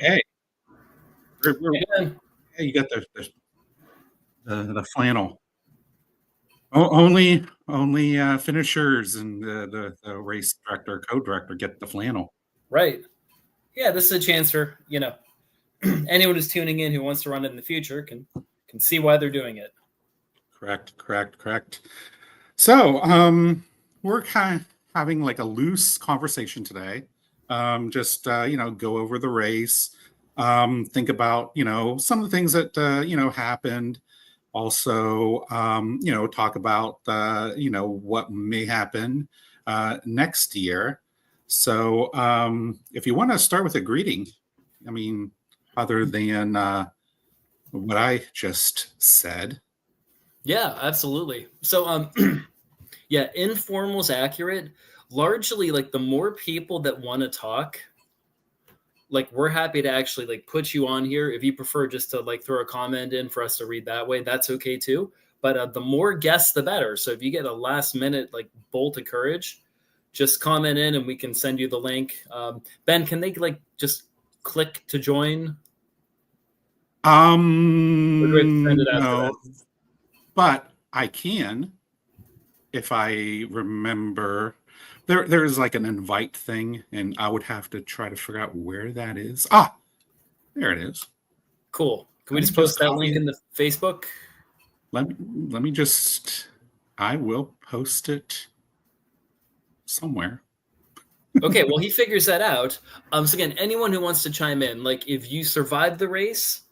Hey, Yeah, hey, you got the flannel. Only finishers and the race director, co-director get the flannel. right. Yeah, this is a chance for anyone who's tuning in who wants to run it in the future can see why they're doing it. Correct. So, we're kind of having like a loose conversation today. Just go over the race. Think about some of the things that happened. Also, talk about what may happen next year. So, if you want to start with a greeting, I mean, other than what I just said. Yeah, absolutely. So yeah, informal's accurate. Largely like the more people that want to talk, like we're happy to actually like put you on here. If you prefer just to like throw a comment in for us to read that way, that's okay too. But the more guests, the better. So if you get a last minute like bolt of courage, just comment in and we can send you the link. Ben, can they like just click to join? Or do we have to send it after that? No, but I can if I remember. There's like an invite thing, and I would have to try to figure out where that is. Ah, there it is. Cool. Can we Let me just just post that copy link it. in the Facebook? Let me just. I will post it somewhere. Okay, well, he figures that out. So again, anyone who wants to chime in, like if you survived the race,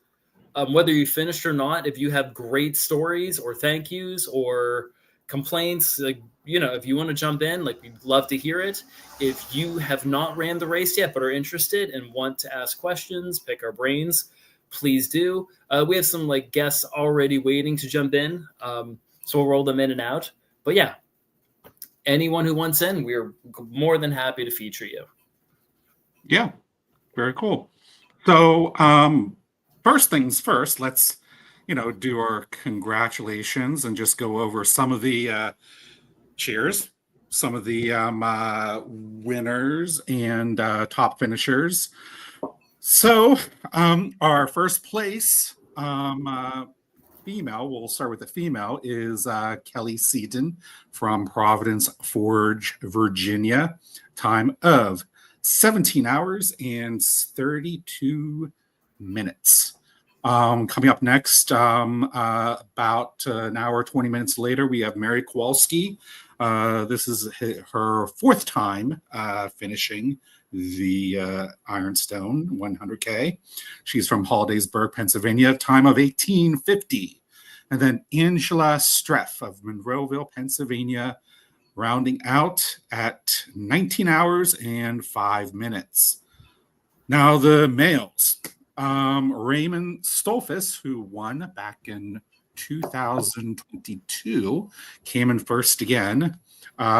whether you finished or not, if you have great stories or thank yous or complaints, like if you want to jump in, like we'd love to hear it. If you have not ran the race yet but are interested and want to ask questions, pick our brains, please do. We have some like guests already waiting to jump in, so we'll roll them in and out. But yeah, anyone who wants in, we're more than happy to feature you. Yeah, very cool. So, first things first, let's do our congratulations and just go over some of the cheers, some of the winners and top finishers. So, our first place female, we'll start with the female, is Kelly Seaton from Providence Forge, Virginia. Time of 17 hours and 32 minutes. Coming up next, about an hour, 20 minutes later, we have Mary Kowalski. This is her fourth time finishing the Ironstone 100K. She's from Hollidaysburg, Pennsylvania, time of 1850. And then Angela Streff of Monroeville, Pennsylvania, rounding out at 19 hours and 5 minutes. Now the males. Raymond Stolfus, who won back in 2022, came in first again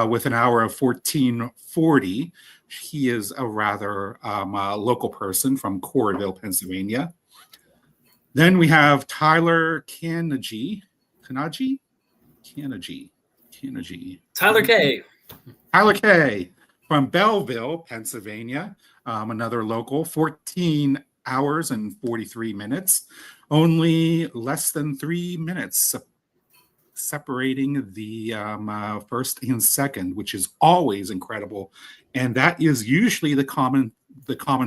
with an hour of 14:40. He is a rather local person from Coralville, Pennsylvania. Then we have Tyler Kanaji. Tyler K. Tyler K. from Belleville, Pennsylvania. Another local, 14 hours and 43 minutes. Only less than 3 minutes separating the first and second, which is always incredible, and that is usually the common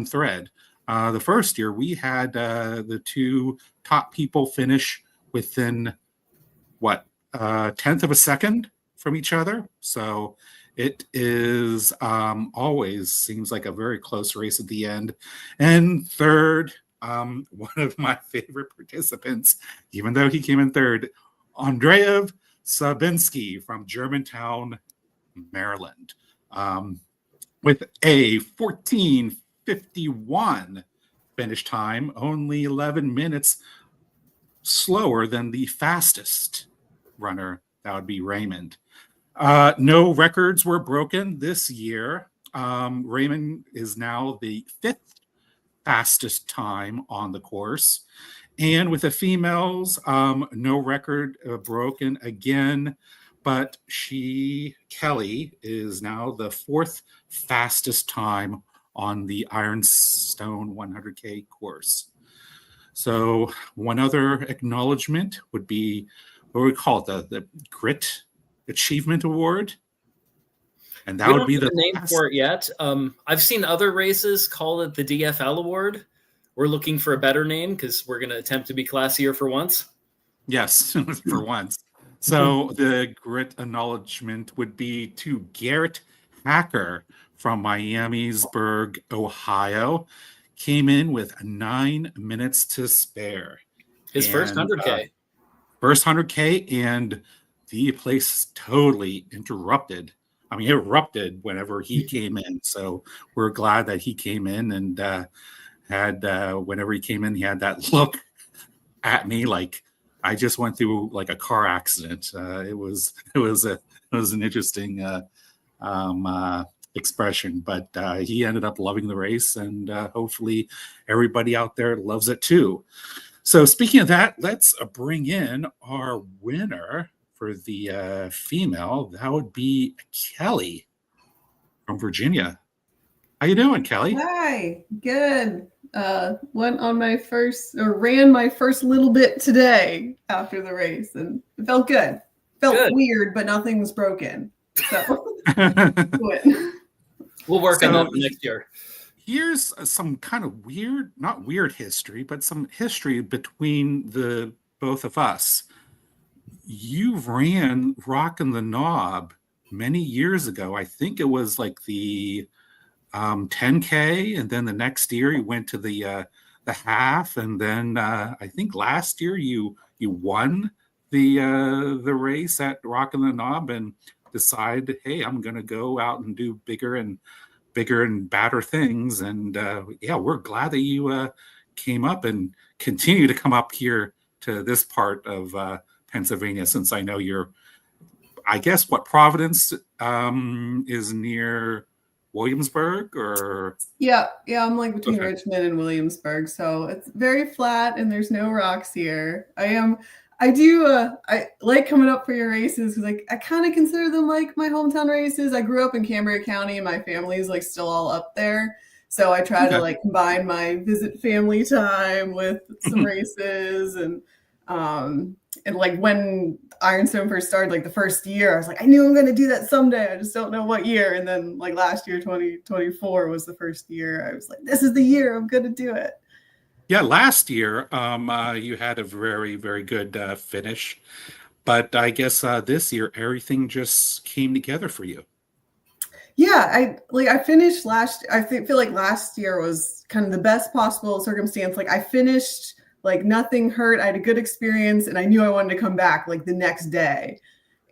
thread. The first year we had the two top people finish within what 10th of a second from each other, so it is always seems like a very close race at the end. And third, one of my favorite participants, even though he came in third, Andreev Sabinski from Germantown, Maryland, with a 14:51 finish time, only 11 minutes slower than the fastest runner. That would be Raymond. No records were broken this year. Raymond is now the fifth fastest time on the course. And with the females, no record broken again, but Kelly, is now the fourth fastest time on the Ironstone 100K course. So one other acknowledgement would be what we call it, the Grit Achievement Award. And that We would don't be have the a name last. for it yet. I've seen other races call it the DFL Award. We're looking for a better name because we're going to attempt to be classier for once. Yes, for once. So the grit acknowledgement would be to Garrett Hacker from Miamisburg, Ohio. Came in with 9 minutes to spare. His first And 100K. First 100K, and the place totally interrupted. I mean, it erupted whenever he came in. So we're glad that he came in and had, whenever he came in, he had that look at me like I just went through like a car accident. It was an interesting expression, but he ended up loving the race, and hopefully everybody out there loves it too. So speaking of that, let's bring in our winner for the female. That would be Kelly from Virginia. How you doing, Kelly? Hi, good. Went on my first, or ran my first little bit today after the race, and it felt good. Felt Good. weird, but nothing was broken. So We'll work on that for next year. Here's some kind of weird, not weird history, but some history between the both of us. You ran Rockin' the Knob many years ago. I think it was like the 10K, and then the next year you went to the half, and then I think last year you won the race at Rockin' the Knob and decided, hey, I'm going to go out and do bigger and badder things. And yeah, we're glad that you came up and continue to come up here to this part of Pennsylvania, since I know you're, I guess, what, Providence is near Williamsburg, or? yeah, I'm like between Okay. Richmond and Williamsburg, so it's very flat and there's no rocks here. I like coming up for your races because I kind of consider them like my hometown races. I grew up in Cambria County and my family is like still all up there. So I try to like combine my visit family time with some races, and like when Ironstone first started, like the first year, I was like, I knew I'm going to do that someday. I just don't know what year. And then like last year, 2024 was the first year. I was like, this is the year I'm going to do it. Yeah, last year you had a very, very good finish, but I guess this year everything just came together for you. Yeah, I finished I feel like last year was kind of the best possible circumstance. Like I finished like nothing hurt. I had a good experience, and I knew I wanted to come back like the next day.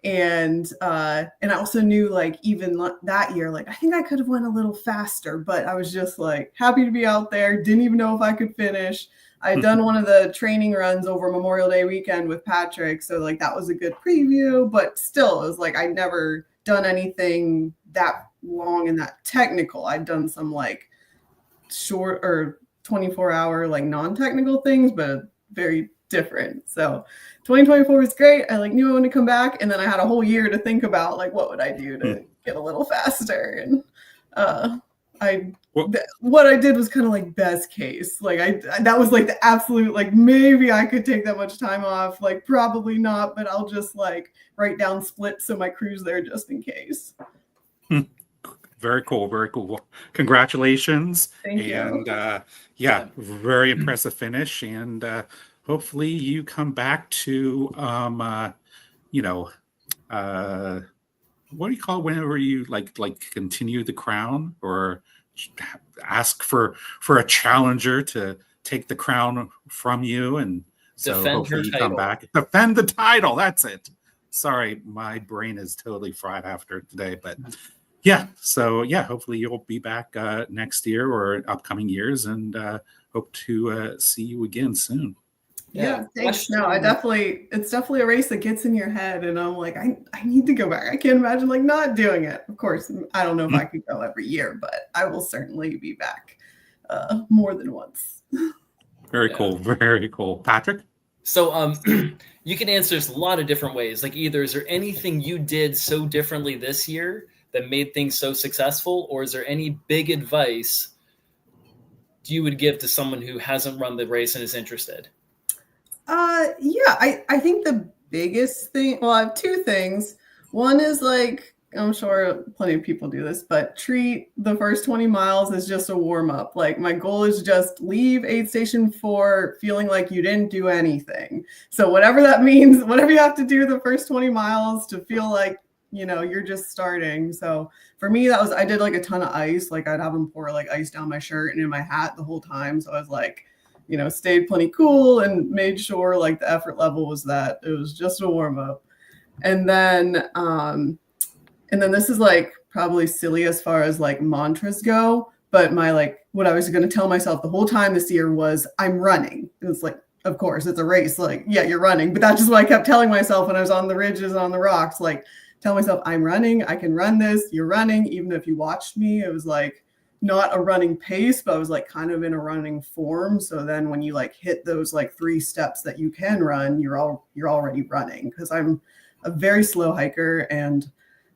And I also knew like even that year, like I think I could have went a little faster, but I was just like happy to be out there. Didn't even know if I could finish. I had done one of the training runs over Memorial Day weekend with Patrick, so like that was a good preview. But still, it was like I'd never done anything that long and that technical. I'd done some like short or 24-hour like non-technical things, but very different. So 2024 was great. I like knew I wanted to come back, and then I had a whole year to think about like what would I do to get a little faster. And what I did was kind of like best case. Like that was like the absolute, like maybe I could take that much time off, like probably not, but I'll just like write down splits so my crew's there just in case. Very cool, very cool. Congratulations. Thank you. And yeah, very impressive finish. And hopefully you come back to what do you call it whenever you like continue the crown, or ask for a challenger to take the crown from you, and so Defend hopefully her you title. come back, defend the title. That's it. Sorry, my brain is totally fried after today, but yeah. So yeah, hopefully you'll be back next year or upcoming years, and hope to see you again soon. Yeah, thanks. No, it's definitely a race that gets in your head, and I'm like, I need to go back. I can't imagine like not doing it. Of course, I don't know if I could go every year, but I will certainly be back more than once. Very cool. Very cool. Patrick? So you can answer this a lot of different ways. Like either is there anything you did so differently this year that made things so successful, or is there any big advice you would give to someone who hasn't run the race and is interested? Yeah, I think the biggest thing, well, I have two things. One is like, I'm sure plenty of people do this, but treat the first 20 miles as just a warm up. Like, my goal is just leave aid station 4 feeling like you didn't do anything. So whatever that means, whatever you have to do the first 20 miles to feel like, you're just starting. So for me, I did like a ton of ice. Like, I'd have them pour like ice down my shirt and in my hat the whole time. So I was like, stayed plenty cool and made sure like the effort level was that it was just a warm up. And then this is like probably silly as far as like mantras go, but what I was going to tell myself the whole time this year was, I'm running. And it's like, of course it's a race. Like, yeah, you're running, but that's just what I kept telling myself when I was on the ridges and on the rocks, like tell myself I'm running, I can run this, you're running. Even if you watched me, it was like not a running pace, but I was like kind of in a running form. So then when you like hit those like 3 steps that you can run, you're already running. Because I'm a very slow hiker and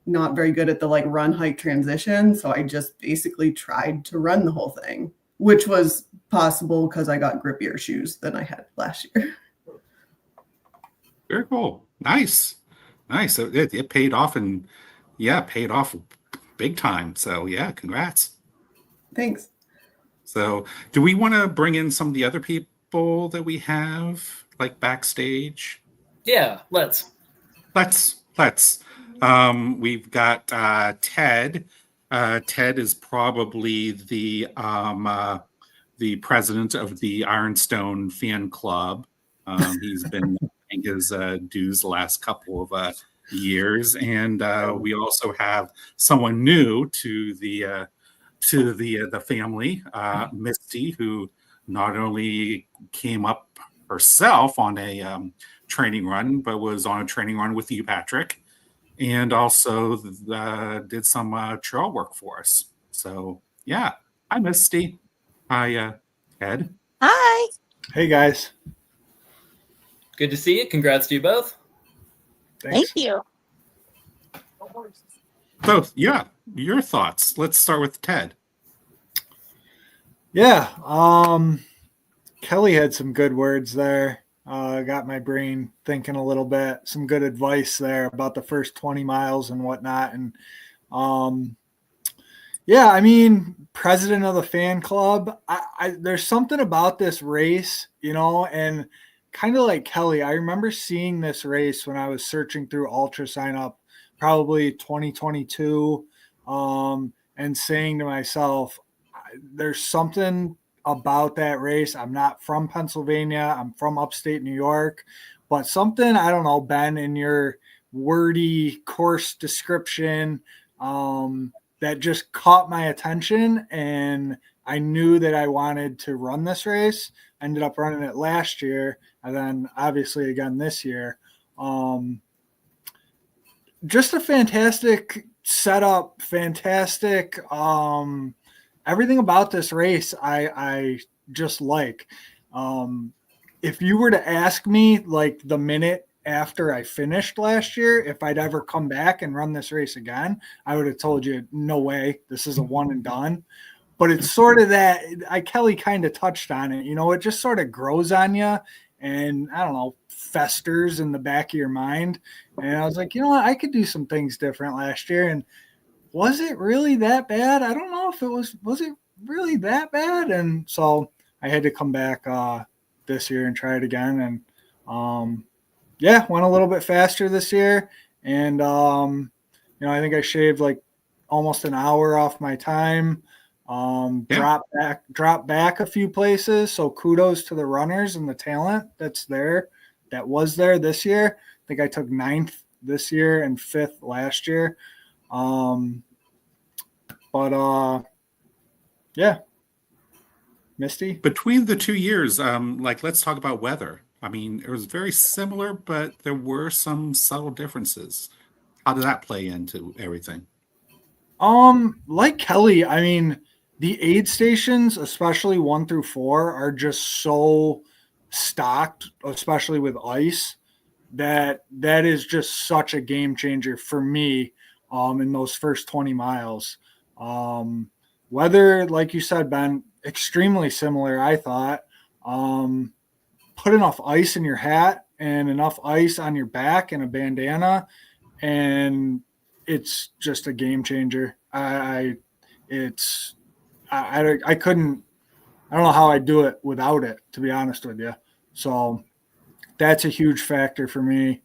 not very good at the like run hike transition. So I just basically tried to run the whole thing, which was possible because I got grippier shoes than I had last year. Very cool. Nice. So it paid off, and paid off big time. So yeah, congrats. Thanks. So do we want to bring in some of the other people that we have like backstage? Yeah, let's. We've got Ted. Ted is probably the president of the Ironstone fan club. He's been paying his dues the last couple of years, and we also have someone new to the family, Misty, who not only came up herself on a training run, but was on a training run with you, Patrick, and also did some trail work for us. So yeah, hi Misty. Hi Ed. Hi. Hey guys. Good to see you. Congrats to you both. Thanks. Thank you. So yeah, your thoughts. Let's start with Ted. Yeah, Kelly had some good words there. Got my brain thinking a little bit. Some good advice there about the first 20 miles and whatnot. And yeah, I mean, president of the fan club. There's something about this race, and kind of like Kelly. I remember seeing this race when I was searching through Ultra Sign Up, probably 2022, and saying to myself, there's something about that race. I'm not from Pennsylvania. I'm from upstate New York, but something, I don't know, Ben, in your wordy course description, that just caught my attention, and I knew that I wanted to run this race. Ended up running it last year, and then obviously again this year. Just a fantastic setup, fantastic everything about this race I just like. If you were to ask me like the minute after I finished last year if I'd ever come back and run this race again, I would have told you no way, this is a one and done. But it's sort of that, Kelly kind of touched on it, it just sort of grows on you and I don't know, festers in the back of your mind. And I was like, what, I could do some things different last year. And was it really that bad? I don't know if it was it really that bad? And so I had to come back this year and try it again. And went a little bit faster this year. And, I think I shaved like almost an hour off my time, dropped back a few places. So kudos to the runners and the talent that was there this year. I think I took 9th this year and 5th last year. Misty, between the 2 years, let's talk about weather. I mean, it was very similar, but there were some subtle differences. How did that play into everything? Like Kelly, I mean, the aid stations, especially 1 through 4, are just so stocked, especially with ice, that is just such a game changer for me in those first 20 miles. Weather, like you said, Ben, extremely similar, I thought. Put enough ice in your hat and enough ice on your back and a bandana, and it's just a game changer. I couldn't, I don't know how I do it without it, to be honest with you. So that's a huge factor for me.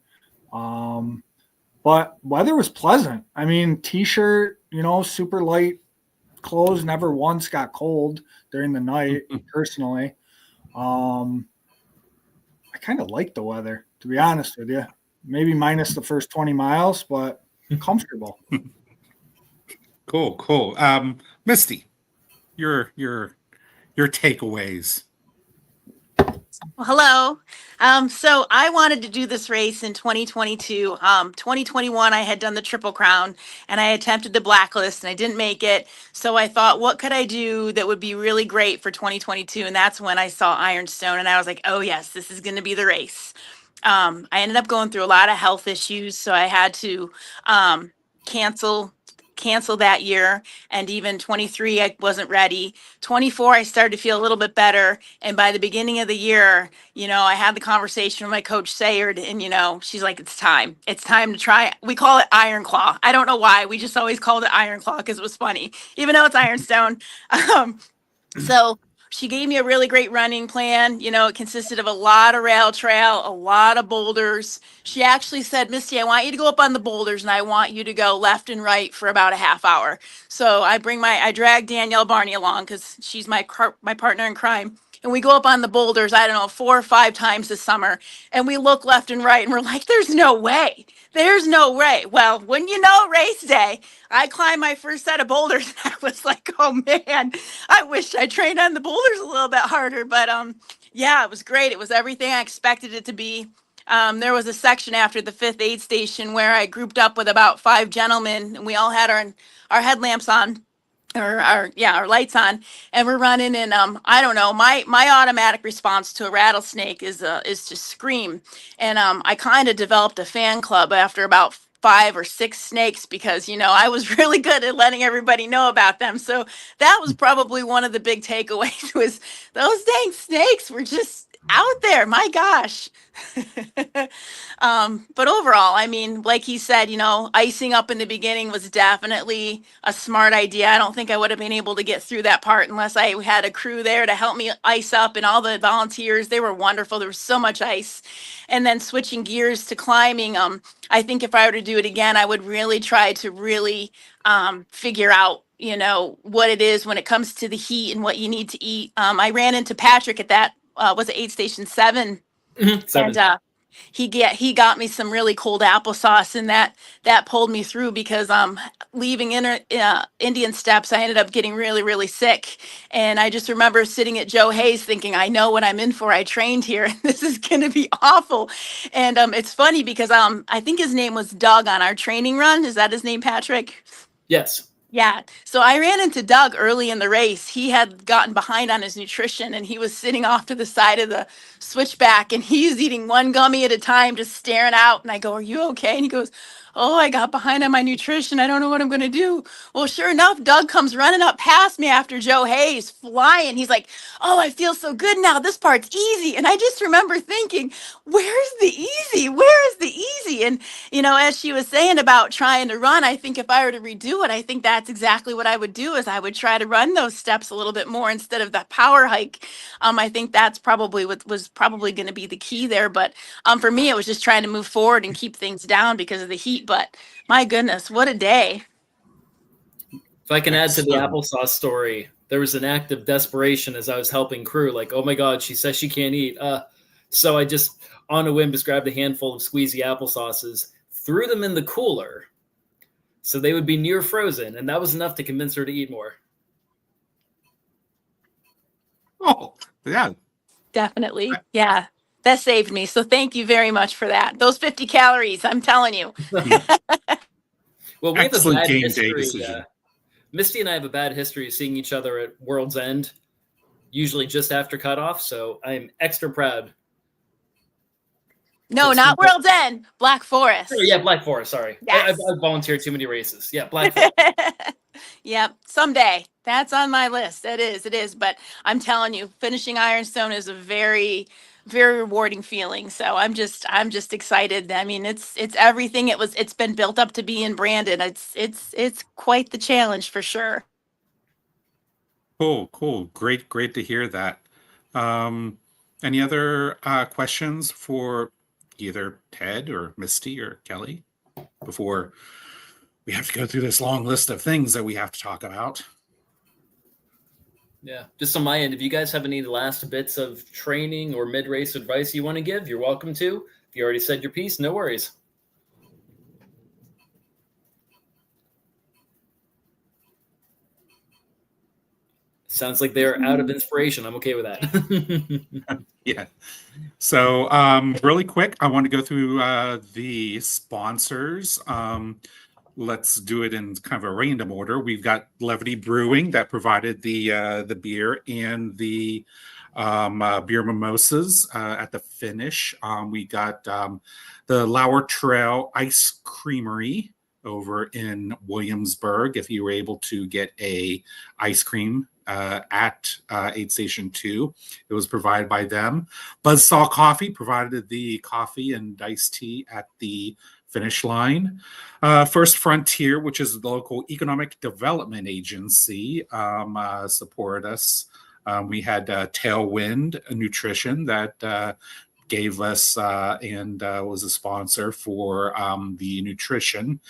But weather was pleasant. I mean, t-shirt, super light clothes, never once got cold during the night personally. I kind of like the weather, to be honest with you. Maybe minus the first 20 miles, but comfortable. Cool. Misty, your takeaways. Well, hello. So I wanted to do this race in 2022. 2021, I had done the Triple Crown and I attempted the Blacklist and I didn't make it. So I thought, what could I do that would be really great for 2022? And that's when I saw Ironstone and I was like, oh yes, this is going to be the race. I ended up going through a lot of health issues, so I had to cancel that year, and even 23 I wasn't ready. 24 I started to feel a little bit better, and by the beginning of the year, I had the conversation with my coach Sayard, and she's like, it's time to try. We call it Iron Claw. I don't know why, we just always called it Iron Claw because it was funny, even though it's Ironstone. So she gave me a really great running plan. It consisted of a lot of rail trail, a lot of boulders. She actually said, Misty, I want you to go up on the boulders and I want you to go left and right for about a half hour. So I drag Danielle Barney along because she's my partner in crime. And we go up on the boulders, I don't know, 4 or 5 times this summer. And we look left and right and we're like, there's no way. There's no way. Well, when race day, I climbed my first set of boulders and I was like, oh man, I wish I trained on the boulders a little bit harder. But yeah, it was great. It was everything I expected it to be. There was a section after the 5th aid station where I grouped up with about 5 gentlemen and we all had our headlamps on. Or our lights on, and we're running, and I don't know, my automatic response to a rattlesnake is to scream, and I kind of developed a fan club after about 5 or 6 snakes because I was really good at letting everybody know about them. So that was probably one of the big takeaways was those dang snakes were just out there. My gosh. But overall, I mean, like he said, icing up in the beginning was definitely a smart idea. I don't think I would have been able to get through that part unless I had a crew there to help me ice up, and all the volunteers, they were wonderful. There was so much ice. And then switching gears to climbing, I think if I were to do it again, I would really try to figure out what it is when it comes to the heat and what you need to eat. I ran into Patrick at that was it aid station 7. 7. And he got me some really cold applesauce, and that pulled me through because leaving Indian Steps, I ended up getting really, really sick. And I just remember sitting at Joe Hayes thinking, I know what I'm in for. I trained here and this is going to be awful. And it's funny because I think his name was Doug on our training run. Is that his name, Patrick? Yes. Yeah. So I ran into Doug early in the race. He had gotten behind on his nutrition and he was sitting off to the side of the switchback and he was eating one gummy at a time, just staring out. And I go, are you okay? And he goes, oh, I got behind on my nutrition. I don't know what I'm going to do. Well, sure enough, Doug comes running up past me after Joe Hayes flying. He's like, oh, I feel so good now. This part's easy. And I just remember thinking, where's the easy? Where is the easy? And, as she was saying about trying to run, I think if I were to redo it, I think that's exactly what I would do is I would try to run those steps a little bit more instead of that power hike. I think that's probably what was probably going to be the key there. But for me, it was just trying to move forward and keep things down because of the heat. But my goodness, what a day. If I can add to the applesauce story, there was an act of desperation as I was helping crew. Like, oh my God, she says she can't eat. So I just, on a whim, just grabbed a handful of squeezy applesauces, threw them in the cooler so they would be near frozen. And that was enough to convince her to eat more. Oh, yeah. Definitely. Yeah. That saved me. So thank you very much for that. Those 50 calories, I'm telling you. Well, we have a Excellent bad game day history. decision. Misty and I have a bad history of seeing each other at World's End, usually just after cutoff. So I'm extra proud. No, not World's End. Black Forest. Oh, yeah, Black Forest. Sorry. Yes. I volunteered too many races. Yeah, Black Forest. Yep, someday. That's on my list. It is. But I'm telling you, finishing Ironstone is a very, very rewarding feeling. So I'm just excited. I mean, it's everything it's been built up to be in Brandon. It's quite the challenge for sure. Cool. Great to hear that. Um, any other questions for either Ted or Misty or Kelly before we have to go through this long list of things that we have to talk about? Yeah, just on my end, if you guys have any last bits of training or mid-race advice you want to give, you're welcome to. If you already said your piece, no worries. Sounds like they're out of inspiration. I'm okay with that. Yeah. So really quick, I want to go through the sponsors. Let's do it in kind of a random order. We've got Levity Brewing that provided the beer and the beer mimosas at the finish. We got the Lauer Trail Ice Creamery over in Williamsburg. If you were able to get a ice cream at Aid Station 2, it was provided by them. Buzzsaw Coffee provided the coffee and iced tea at the finish line. First Frontier, which is the local economic development agency, supported us. We had Tailwind Nutrition that gave us and was a sponsor for the nutrition.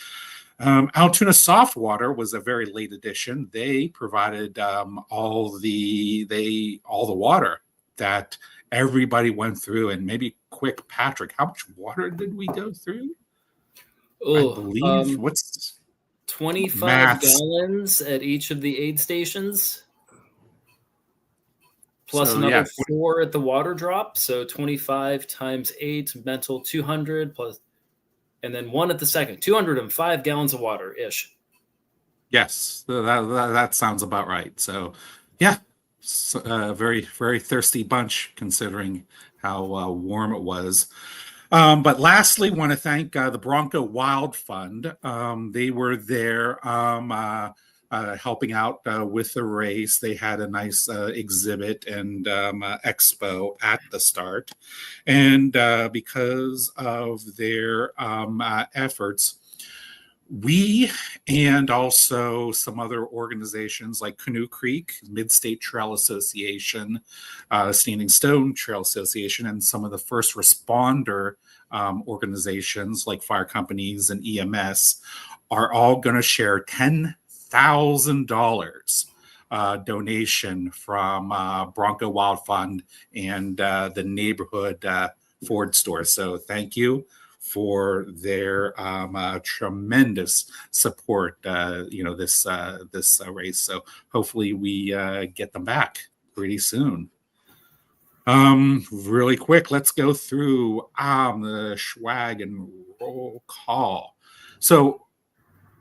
Altoona Softwater was a very late addition. They provided all the water that everybody went through. And maybe quick, Patrick, how much water did we go through? I believe what's 25 maths. gallons at each of the aid stations, plus So, another yeah. 4 at the water drop. So 25 times 8, mental 200 plus, and then 1 at the second, 205 gallons of water ish. Yes, that sounds about right. So, yeah, very, very thirsty bunch considering how warm it was. But lastly, want to thank the Bronco Wild Fund. They were there helping out with the race. They had a nice exhibit and expo at the start. And because of their efforts, we and also some other organizations like Canoe Creek, Mid-State Trail Association, Standing Stone Trail Association, and some of the first responder organizations like fire companies and EMS are all going to share $10,000 donation from Bronco Wild Fund and the neighborhood Ford store. So thank you for their tremendous support, this race. So hopefully we get them back pretty soon. Really quick, let's go through the swag and roll call. So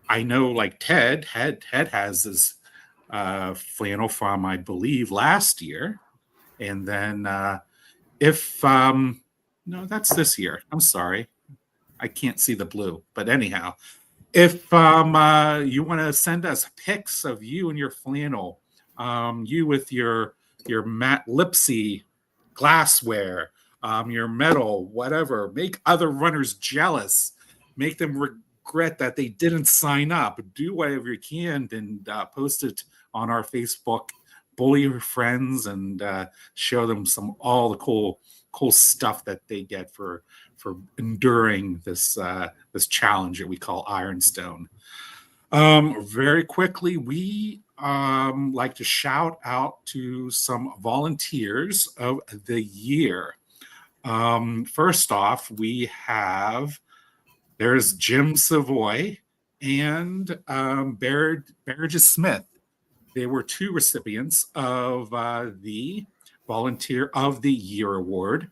I know, like Ted has his flannel from, I believe, last year, and then no, that's this year. I'm sorry. I can't see the blue, but anyhow, if you want to send us pics of you and your flannel, you with your Matt Lipsy glassware, your medal, whatever, make other runners jealous, make them regret that they didn't sign up. Do whatever you can and post it on our Facebook. Bully your friends and show them all the cool stuff that they get for enduring this challenge that we call Ironstone. Very quickly, we like to shout out to some volunteers of the year. First off, there's Jim Savoy and Burgess Smith. They were 2 recipients of the Volunteer of the Year award.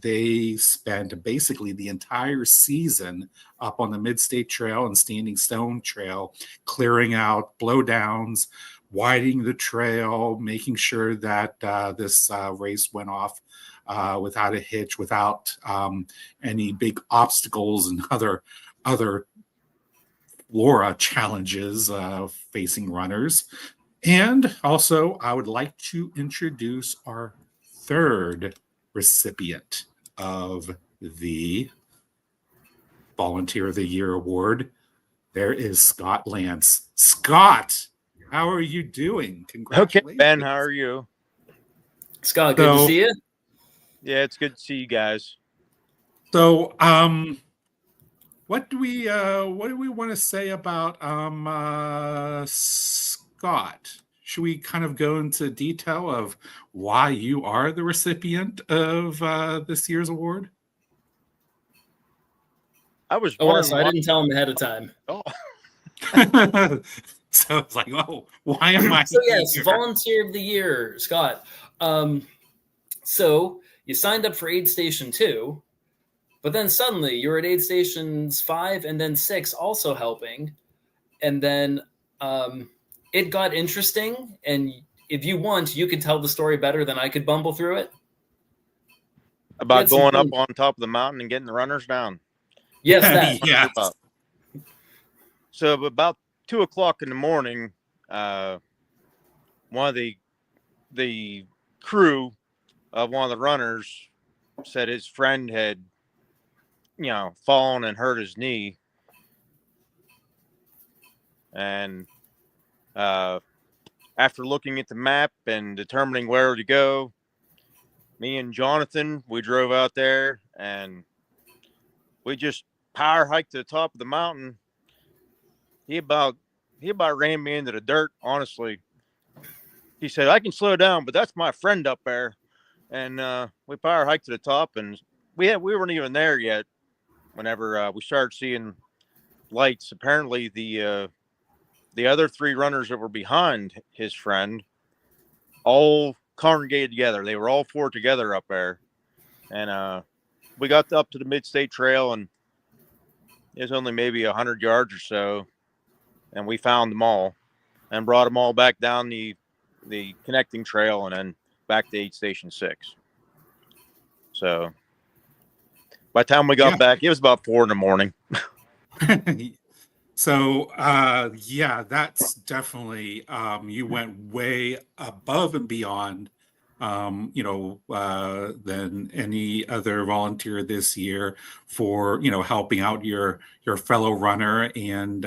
They spent basically the entire season up on the Mid-State Trail and Standing Stone Trail, clearing out blowdowns, widening the trail, making sure that this race went off without a hitch, without any big obstacles and other Laura challenges facing runners. And also, I would like to introduce our third recipient of the Volunteer of the Year award. There is Scott Lance. Scott, how are you doing? Okay, Congratulations. Ben, how are you? Scott, good to So- see you. Yeah, it's good to see you guys. So, what do we want to say about Scott? Should we kind of go into detail of why you are the recipient of this year's award? I was Oh, wondering also, I didn't tell him ahead of time. Oh, So it's like, oh, why am I So yes, here? Volunteer of the Year, Scott. So you signed up for Aid Station 2, but then suddenly you're at Aid Stations 5 and then 6 also helping. And then it got interesting. And if you want, you could tell the story better than I could bumble through it. about Get some going up food. on top of the mountain and getting the runners down. Yes, that. Yes. So about 2:00 in the morning, one of the crew of one of the runners said his friend had, fallen and hurt his knee. And after looking at the map and determining where to go, me and Jonathan, we drove out there and we just power hiked to the top of the mountain. He about ran me into the dirt, honestly. He said, "I can slow down, but that's my friend up there." And we power hiked to the top, and we weren't even there yet whenever we started seeing lights. Apparently the other 3 runners that were behind his friend all congregated together. They were all 4 together up there. And we got up to the mid-state trail, and it was only maybe 100 yards or so. And we found them all and brought them all back down the connecting trail and then back to Aid Station 6. So by the time we got back, it was about 4 in the morning. So, yeah, that's definitely, you went way above and beyond, than any other volunteer this year for, helping out your fellow runner. And,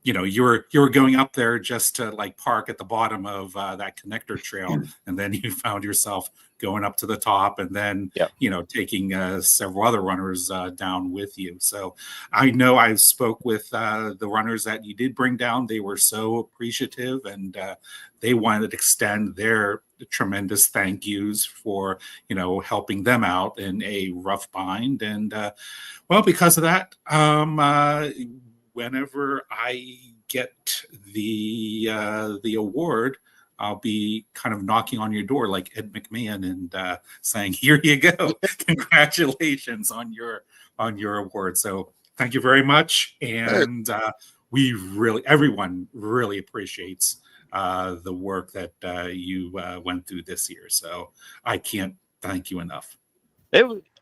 you were going up there just to like park at the bottom of that connector trail. And then you found yourself going up to the top and then, taking several other runners down with you. So I know I spoke with the runners that you did bring down. They were so appreciative, and they wanted to extend their tremendous thank yous for, helping them out in a rough bind. And well, because of that, whenever I get the award, I'll be kind of knocking on your door like Ed McMahon and saying, "Here you go, congratulations on your award." So thank you very much, and everyone really appreciates the work that you went through this year. So I can't thank you enough.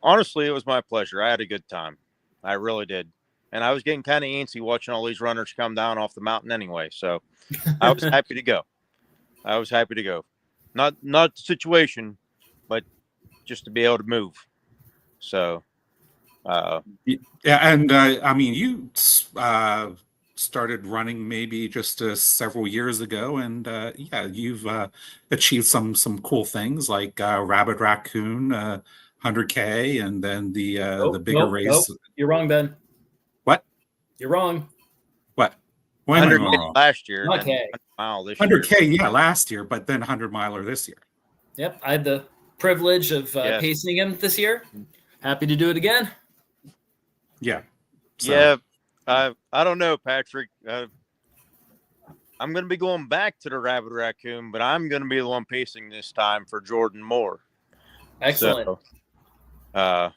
Honestly, it was my pleasure. I had a good time. I really did. And I was getting kind of antsy watching all these runners come down off the mountain anyway. So I was happy to go. Not the situation, but just to be able to move. So, yeah. And I mean, you started running maybe just several years ago. And yeah, you've achieved some cool things like Rabbit Raccoon, 100K, and then the bigger race. Nope. You're wrong, Ben. What? You're wrong. What? Why am I 100K wrong? last year. Okay. 100 mile this year. 100K, yeah, last year, but then 100 miler this year. Yep, I had the privilege of pacing him this year. Happy to do it again. Yeah. So. Yeah. I don't know, Patrick. I'm going to be going back to the Rabbit Raccoon, but I'm going to be the one pacing this time for Jordan Moore. Excellent. So,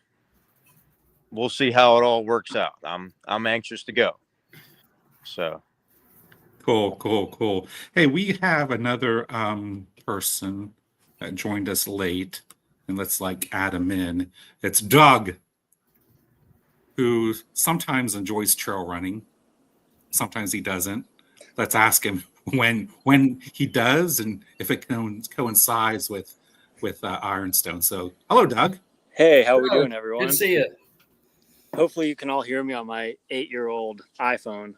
we'll see how it all works out. I'm anxious to go. So Cool. Hey, we have another person that joined us late, and let's add him in. It's Doug, who sometimes enjoys trail running, sometimes he doesn't. Let's ask him when he does, and if it coincides with Ironstone. So, hello, Doug. Hey, how we Oh, doing, everyone? Good to see you. Hopefully you can all hear me on my 8-year-old iPhone.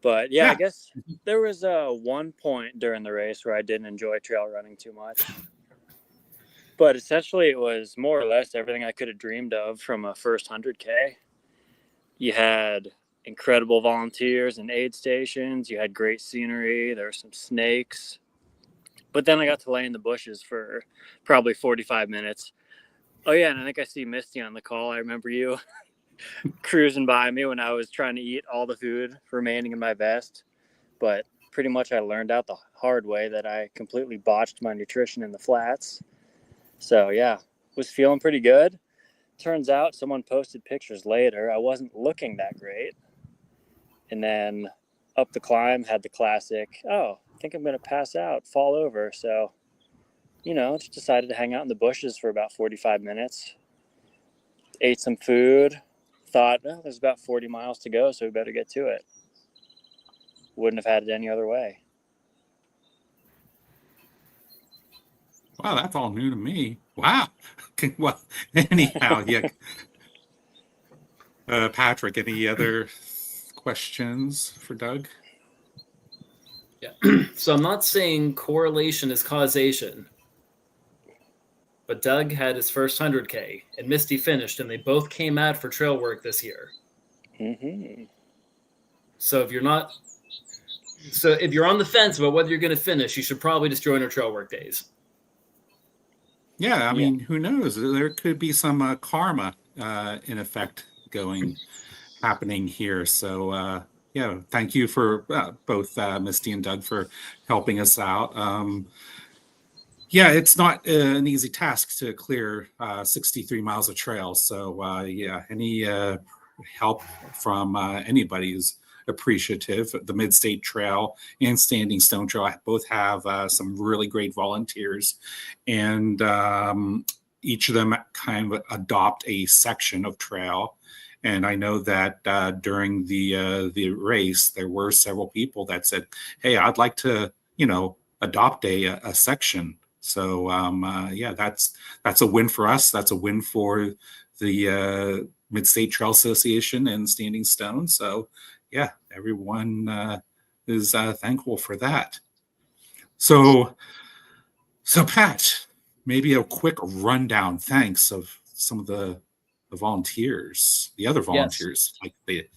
But yeah, I guess there was one point during the race where I didn't enjoy trail running too much. But essentially it was more or less everything I could have dreamed of from a first 100K. You had incredible volunteers and aid stations. You had great scenery. There were some snakes. But then I got to lay in the bushes for probably 45 minutes. Oh, yeah, and I think I see Misty on the call. I remember you cruising by me when I was trying to eat all the food remaining in my vest. But pretty much I learned out the hard way that I completely botched my nutrition in the flats. So, yeah, was feeling pretty good. Turns out someone posted pictures later. I wasn't looking that great. And then up the climb, had the classic, oh, I think I'm going to pass out, fall over. So, you know, just decided to hang out in the bushes for about 45 minutes. Ate some food. Thought, oh, there's about 40 miles to go, so we better get to it. Wouldn't have had it any other way. Wow, that's all new to me. Wow. Well, anyhow, yeah. Patrick, any other questions for Doug? Yeah. So I'm not saying correlation is causation, but Doug had his first 100K and Misty finished, and they both came out for trail work this year. Mm-hmm. So if you're on the fence about whether you're going to finish, you should probably just join our trail work days. Yeah, I mean, who knows? There could be some karma in effect happening here. So, yeah, thank you for both Misty and Doug for helping us out. Yeah, it's not an easy task to clear 63 miles of trail. So, yeah, any help from anybody is appreciative. The Mid-State Trail and Standing Stone Trail both have some really great volunteers, and each of them kind of adopt a section of trail. And I know that during the race, there were several people that said, "Hey, I'd like to, adopt a section." So yeah, that's a win for us. That's a win for the Mid-State Trail Association and Standing Stone. So yeah, everyone is thankful for that. So Pat, maybe a quick rundown, thanks, of some of the volunteers, the other volunteers, like the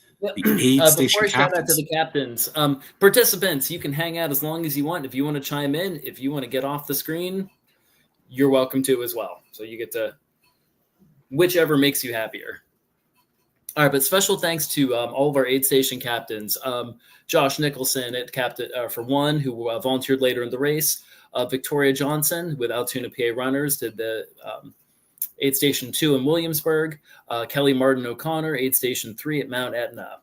aid station before I shout out to captains. the captains, participants, you can hang out as long as you want. If you want to chime in, if you want to get off the screen, you're welcome to as well. So you get to whichever makes you happier. All right, but special thanks to all of our aid station captains. Josh Nicholson at captain for one, who volunteered later in the race. Victoria Johnson with Altoona PA Runners did the aid station 2 in Williamsburg. Kelly Martin O'Connor, aid station 3 at Mount Etna.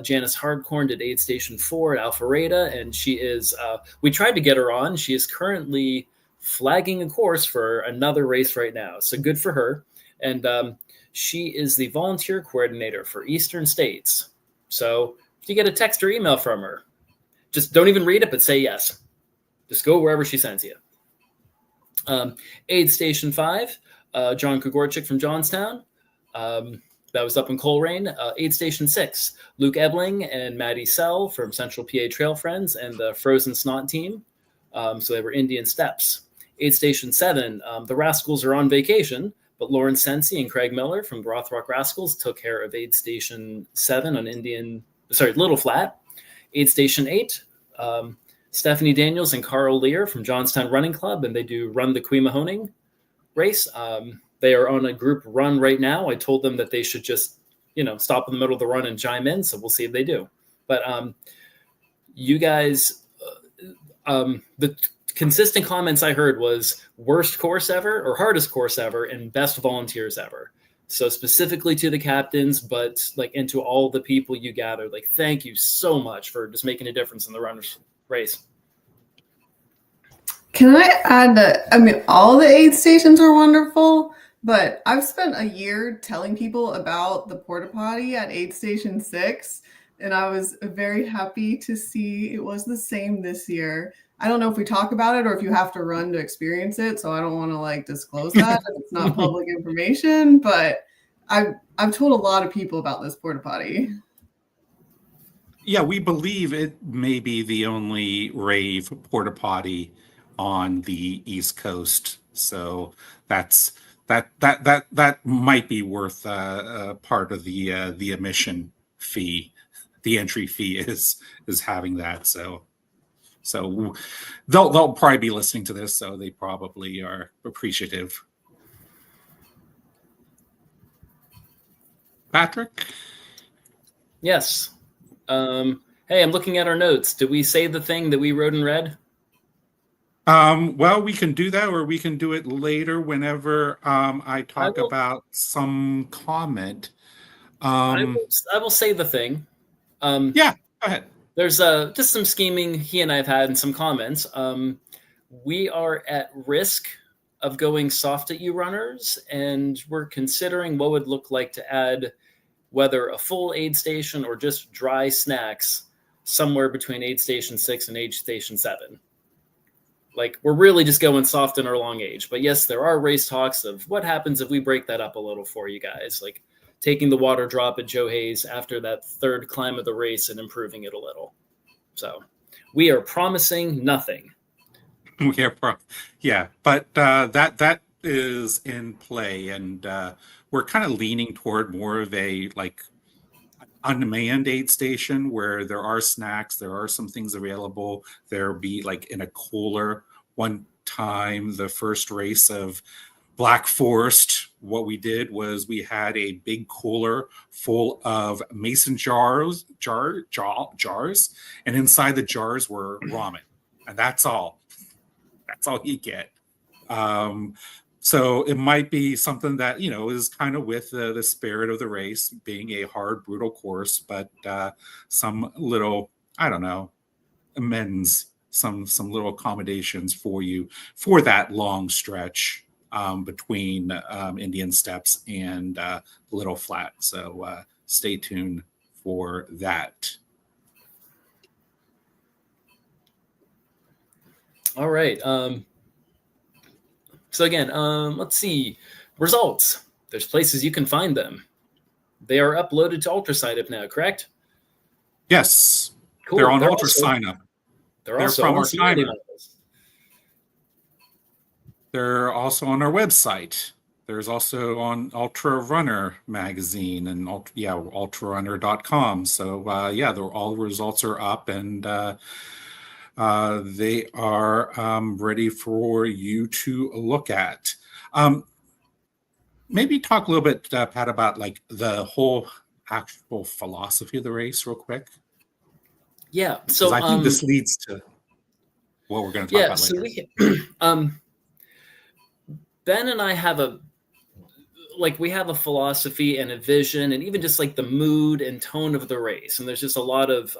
Janice Hardcorn did aid station 4 at Alpharetta, and she is. We tried to get her on. She is currently flagging a course for another race right now, so good for her. And she is the volunteer coordinator for Eastern States. So if you get a text or email from her, just don't even read it, but say yes. Just go wherever she sends you. Aid Station 5, John Kogorchik from Johnstown. That was up in Coleraine. Aid Station 6, Luke Ebling and Maddie Sell from Central PA Trail Friends and the Frozen Snot team. So they were Indian Steps. Aid Station 7, the Rascals are on vacation, but Lauren Sensi and Craig Miller from Rothrock Rascals took care of Aid Station 7 on Little Flat. Aid Station 8, Stephanie Daniels and Carl Lear from Johnstown Running Club, and they do Run the Quemahoning race. They are on a group run right now. I told them that they should just, stop in the middle of the run and chime in, so we'll see if they do. But you guys, the consistent comments I heard was worst course ever or hardest course ever and best volunteers ever. So specifically to the captains, but and to all the people you gathered, thank you so much for just making a difference in the runners race. Can I add that, all the aid stations are wonderful, But I've spent a year telling people about the porta potty at Aid Station 6, and I was very happy to see it was the same this year. I don't know if we talk about it or if you have to run to experience it, so I don't want to like disclose that. It's not public information, but I've told a lot of people about this porta potty. Yeah, we believe it may be the only rave porta potty on the East Coast. So that's that might be worth part of the admission fee. The entry fee is having that. So they'll probably be listening to this, so they probably are appreciative. Patrick? Yes. Hey, I'm looking at our notes. Did we say the thing that we wrote in red? Well, we can do that, or we can do it later whenever I talk about some comment. I will say the thing. Yeah, go ahead. There's just some scheming he and I have had and some comments. We are at risk of going soft at you runners, and we're considering what would look like to add whether a full aid station or just dry snacks somewhere between Aid Station 6 and Aid Station 7. Like, we're really just going soft in our long age. But yes, there are race talks of what happens if we break that up a little for you guys, like taking the water drop at Joe Hayes after that third climb of the race and improving it a little. So we are promising nothing. Yeah, but that is in play, and we're kind of leaning toward more of a like unmanned aid station where there are snacks, there are some things available. There'll be like in a cooler. One time, the first race of Black Forest, what we did was we had a big cooler full of mason jars, and inside the jars were ramen, and that's all. That's all you get. So it might be something that, is kind of with the spirit of the race being a hard, brutal course, but some little, I don't know, amends, some little accommodations for you for that long stretch between Indian Steps and Little Flat. So stay tuned for that. All right. So again, let's see. Results. There's places you can find them. They are uploaded to UltraSignup now, correct? Yes. Cool. They're on UltraSignup. They're also from on our sign up. They're also on our website. There's also on Ultra Runner magazine and ultrarunner.com. So all the results are up, and they are ready for you to look at. Maybe talk a little bit, Pat, about like the whole actual philosophy of the race real quick. Yeah. So I think this leads to what we're going to talk about later. So Ben and I have a philosophy and a vision, and even just like the mood and tone of the race. And there's just a lot of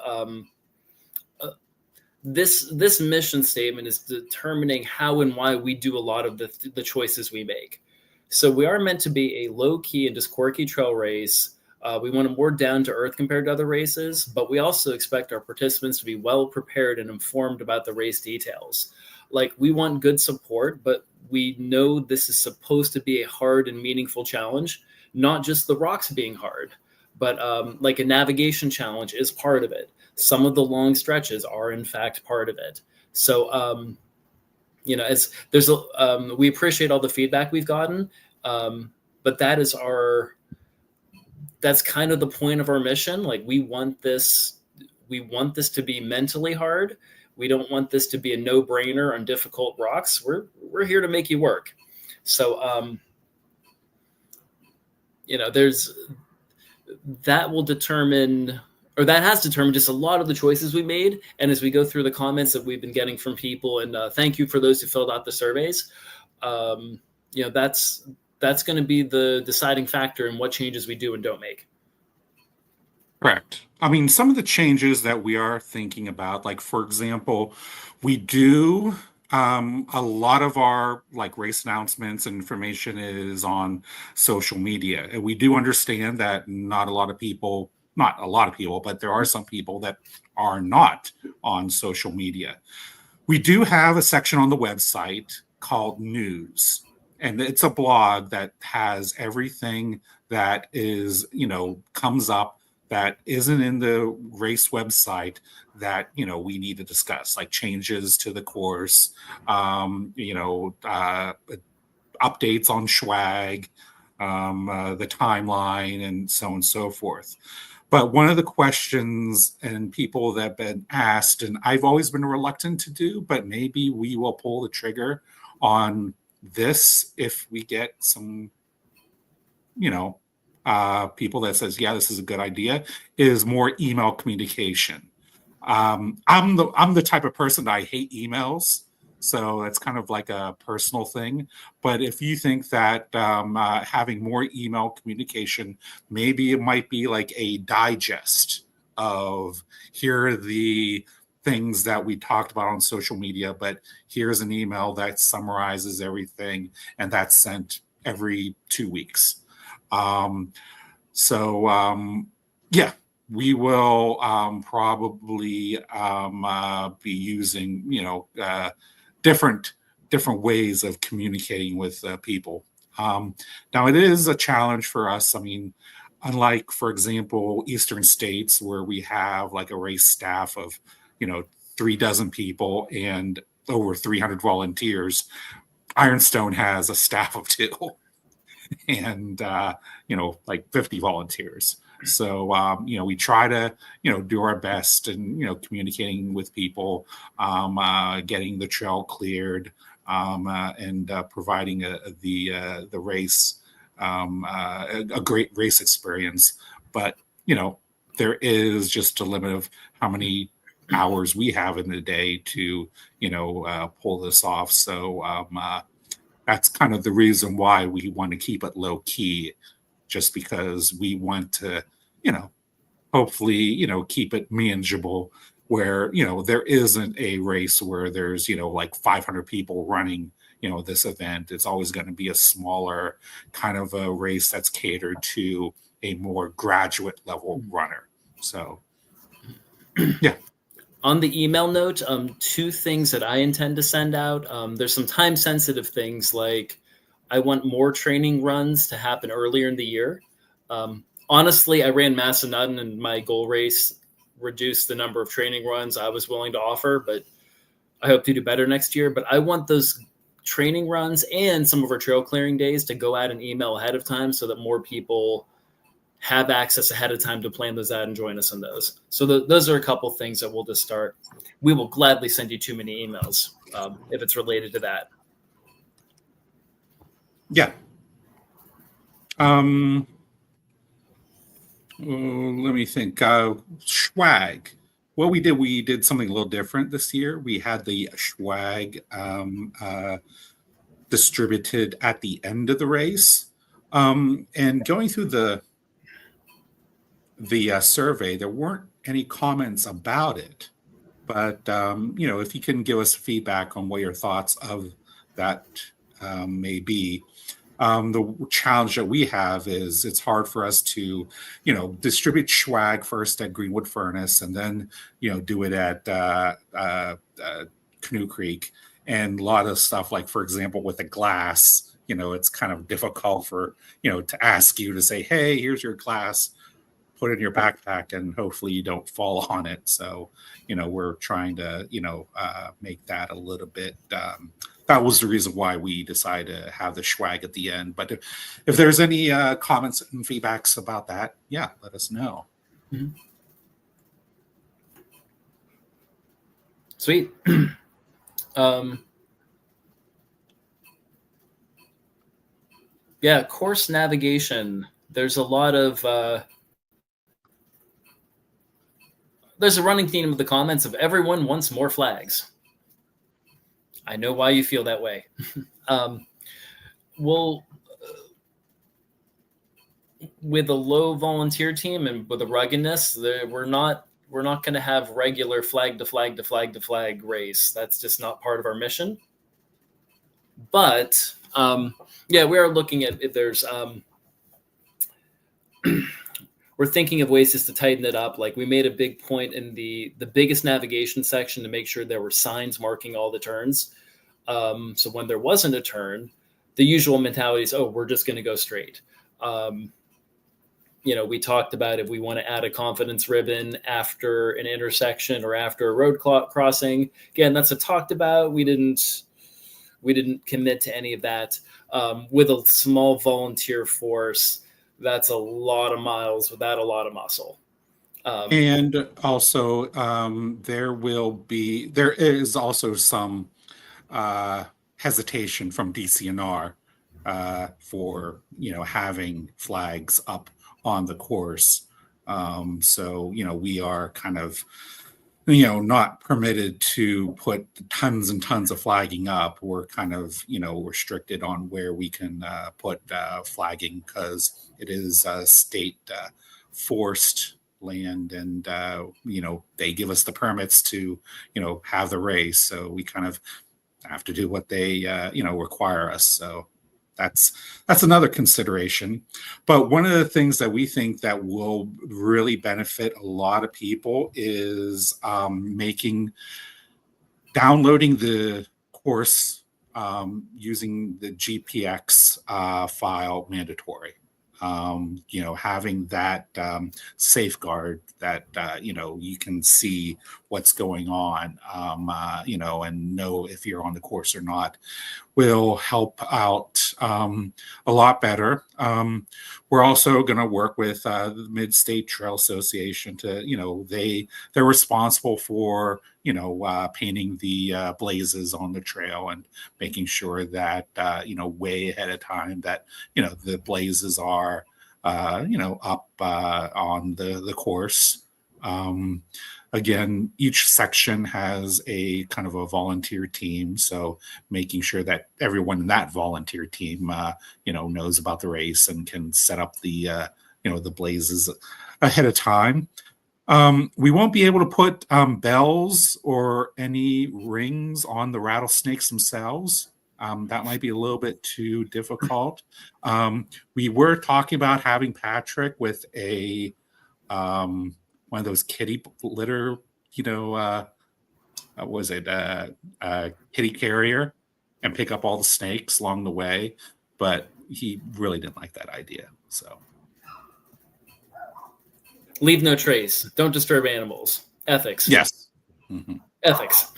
this mission statement is determining how and why we do a lot of the choices we make. So we are meant to be a low key and just quirky trail race. We want to more down to earth compared to other races, but we also expect our participants to be well prepared and informed about the race details. Like, we want good support, but we know this is supposed to be a hard and meaningful challenge, not just the rocks being hard, but like a navigation challenge is part of it. Some of the long stretches are in fact part of it. So, we appreciate all the feedback we've gotten, but that's kind of the point of our mission. Like, we want this to be mentally hard. We don't want this to be a no-brainer on difficult rocks. We're here to make you work. So, that will determine, or that has determined just a lot of the choices we made. And as we go through the comments that we've been getting from people, and thank you for those who filled out the surveys, that's going to be the deciding factor in what changes we do and don't make. Correct. I mean, some of the changes that we are thinking about, like, for example, we do A lot of our like race announcements and information is on social media. And we do understand that not a lot of people, but there are some people that are not on social media. We do have a section on the website called News, and it's a blog that has everything that is, comes up that isn't in the race website that, we need to discuss, like changes to the course, updates on swag, the timeline, and so on and so forth. But one of the questions and people that have been asked, and I've always been reluctant to do, but maybe we will pull the trigger on this if we get some, people that says, yeah, this is a good idea, is more email communication. I'm the type of person that I hate emails. So that's kind of like a personal thing. But if you think that having more email communication, maybe it might be like a digest of here are the things that we talked about on social media, but here's an email that summarizes everything, and that's sent every 2 weeks. Yeah, we will probably be using, different ways of communicating with people. Now, it is a challenge for us. I mean, unlike, for example, Eastern states where we have like a race staff of, 36 people and over 300 volunteers, Ironstone has a staff of 2 and, like 50 volunteers. So, we try to, do our best and, communicating with people, getting the trail cleared, and providing the race, a great race experience. But, there is just a limit of how many hours we have in the day to, pull this off. So that's kind of the reason why we want to keep it low key, just because we want to, hopefully, keep it manageable where, there isn't a race where there's, like 500 people running, this event. It's always going to be a smaller kind of a race that's catered to a more graduate level runner. So, yeah. On the email note, 2 things that I intend to send out. There's some time sensitive things like I want more training runs to happen earlier in the year. Honestly, I ran Massanutten and my goal race reduced the number of training runs I was willing to offer, but I hope to do better next year. But I want those training runs and some of our trail clearing days to go out an email ahead of time so that more people have access ahead of time to plan those out and join us in those. So those are a couple things that we'll just start. We will gladly send you too many emails if it's related to that. Yeah. Let me think. Swag. What we did something a little different this year. We had the swag distributed at the end of the race. And going through the survey, there weren't any comments about it. But, if you can give us feedback on what your thoughts of that may be. The challenge that we have is it's hard for us to, distribute swag first at Greenwood Furnace and then, do it at Canoe Creek. And a lot of stuff like, for example, with the glass, it's kind of difficult for, to ask you to say, hey, here's your glass, put it in your backpack and hopefully you don't fall on it. So, we're trying to, make that a little bit, that was the reason why we decided to have the swag at the end. But if there's any comments and feedbacks about that, yeah, let us know. Mm-hmm. Sweet. Yeah, course navigation. There's a lot of there's a running theme of the comments of everyone wants more flags. I know why you feel that way. Well, with a low volunteer team and with a ruggedness, we're not we're not going to have regular flag to flag to flag to flag race. That's just not part of our mission. But yeah, we are looking at if there's we're thinking of ways just to tighten it up. Like we made a big point in the biggest navigation section to make sure there were signs marking all the turns. So when there wasn't a turn, the usual mentality is, oh, we're just going to go straight. You know, we talked about if we want to add a confidence ribbon after an intersection or after a road crossing. Again, that's a talked about. We didn't commit to any of that. With a small volunteer force, that's a lot of miles without a lot of muscle. And also, there is also some hesitation from DCNR for having flags up on the course. So we are kind of not permitted to put tons and tons of flagging up. We're kind of restricted on where we can put flagging because it is state forced land, and they give us the permits to have the race, so we kind of have to do what they require us. So that's another consideration. But one of the things that we think that will really benefit a lot of people is downloading the course using the GPX file mandatory. Having that safeguard that you can see what's going on, and know if you're on the course or not, will help out a lot better. We're also going to work with the Mid-State Trail Association to, they're responsible for painting the blazes on the trail and making sure that way ahead of time that the blazes are up on the course. Again, each section has a kind of a volunteer team, so making sure that everyone in that volunteer team knows about the race and can set up the the blazes ahead of time. We won't be able to put bells or any rings on the rattlesnakes themselves. That might be a little bit too difficult. We were talking about having Patrick with a one of those kitty litter, was it kitty carrier, and pick up all the snakes along the way, but he really didn't like that idea. So leave no trace. Don't disturb animals. Ethics. Yes. Mm-hmm. Ethics.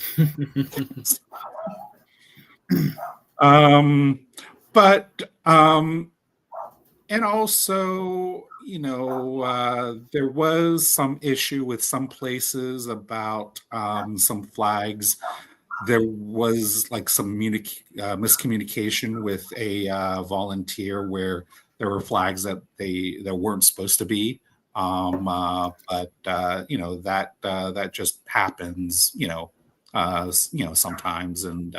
And also, there was some issue with some places about some flags. There was like some miscommunication with a volunteer where there were flags that there weren't supposed to be. But that just happens, sometimes, and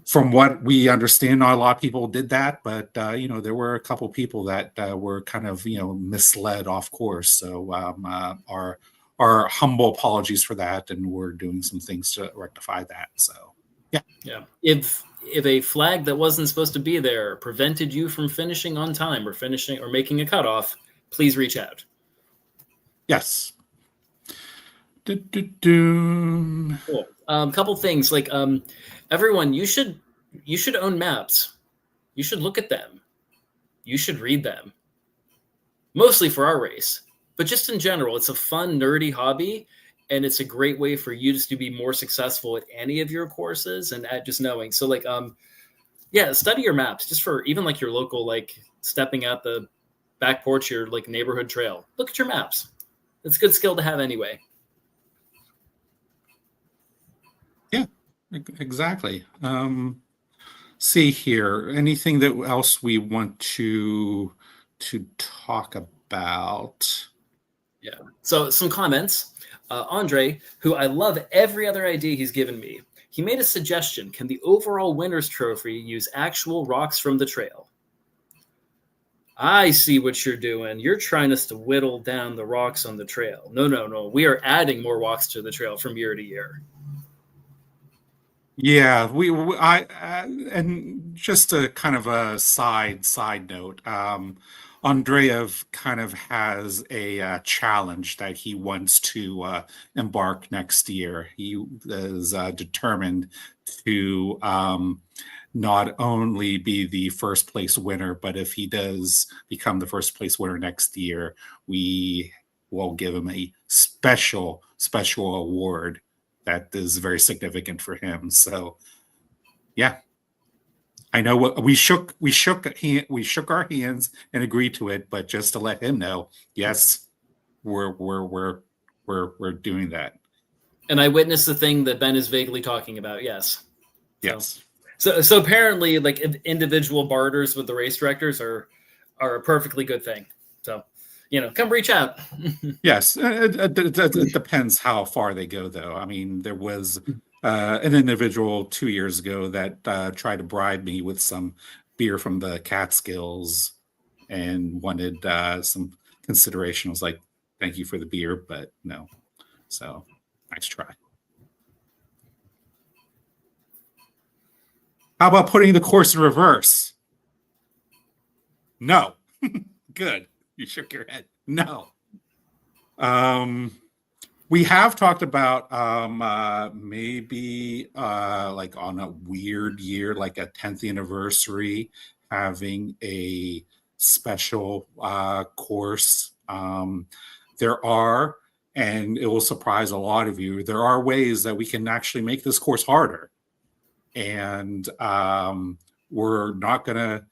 from what we understand, not a lot of people did that, but there were a couple people that were kind of misled off course. So our humble apologies for that, and we're doing some things to rectify that. So yeah. If a flag that wasn't supposed to be there prevented you from finishing on time or making a cutoff, please reach out. Yes. Cool. Couple things like everyone, you should own maps. You should look at them. You should read them. Mostly for our race, but just in general, it's a fun, nerdy hobby, and it's a great way for you just to be more successful at any of your courses and at just knowing. So like, study your maps just for even like your local, like stepping out the back porch, your like neighborhood trail. Look at your maps. It's a good skill to have anyway. Yeah, exactly. See here, anything that else we want to talk about? Yeah. So some comments. Andre, who I love every other idea he's given me, he made a suggestion. Can the overall winner's trophy use actual rocks from the trail? I see what you're doing. You're trying us to whittle down the rocks on the trail. No. We are adding more rocks to the trail from year to year. Yeah, and just a kind of a side note. Andreev kind of has a challenge that he wants to embark next year. He is determined to not only be the first place winner, but if he does become the first place winner next year, we will give him a special award that is very significant for him. So, yeah, I know what we shook our hands and agreed to it, but just to let him know, yes, we're doing that. And I witnessed the thing that Ben is vaguely talking about. Yes. Yes. So apparently, like individual barters with the race directors are a perfectly good thing. So, come reach out. Yes, it depends how far they go, though. I mean, there was an individual 2 years ago that tried to bribe me with some beer from the Catskills and wanted some consideration. I was like, "Thank you for the beer, but no." So, nice try. How about putting the course in reverse? No. Good. You shook your head. No. We have talked about maybe like on a weird year, like a 10th anniversary, having a special course. There are, and it will surprise a lot of you, there are ways that we can actually make this course harder. And we're not going to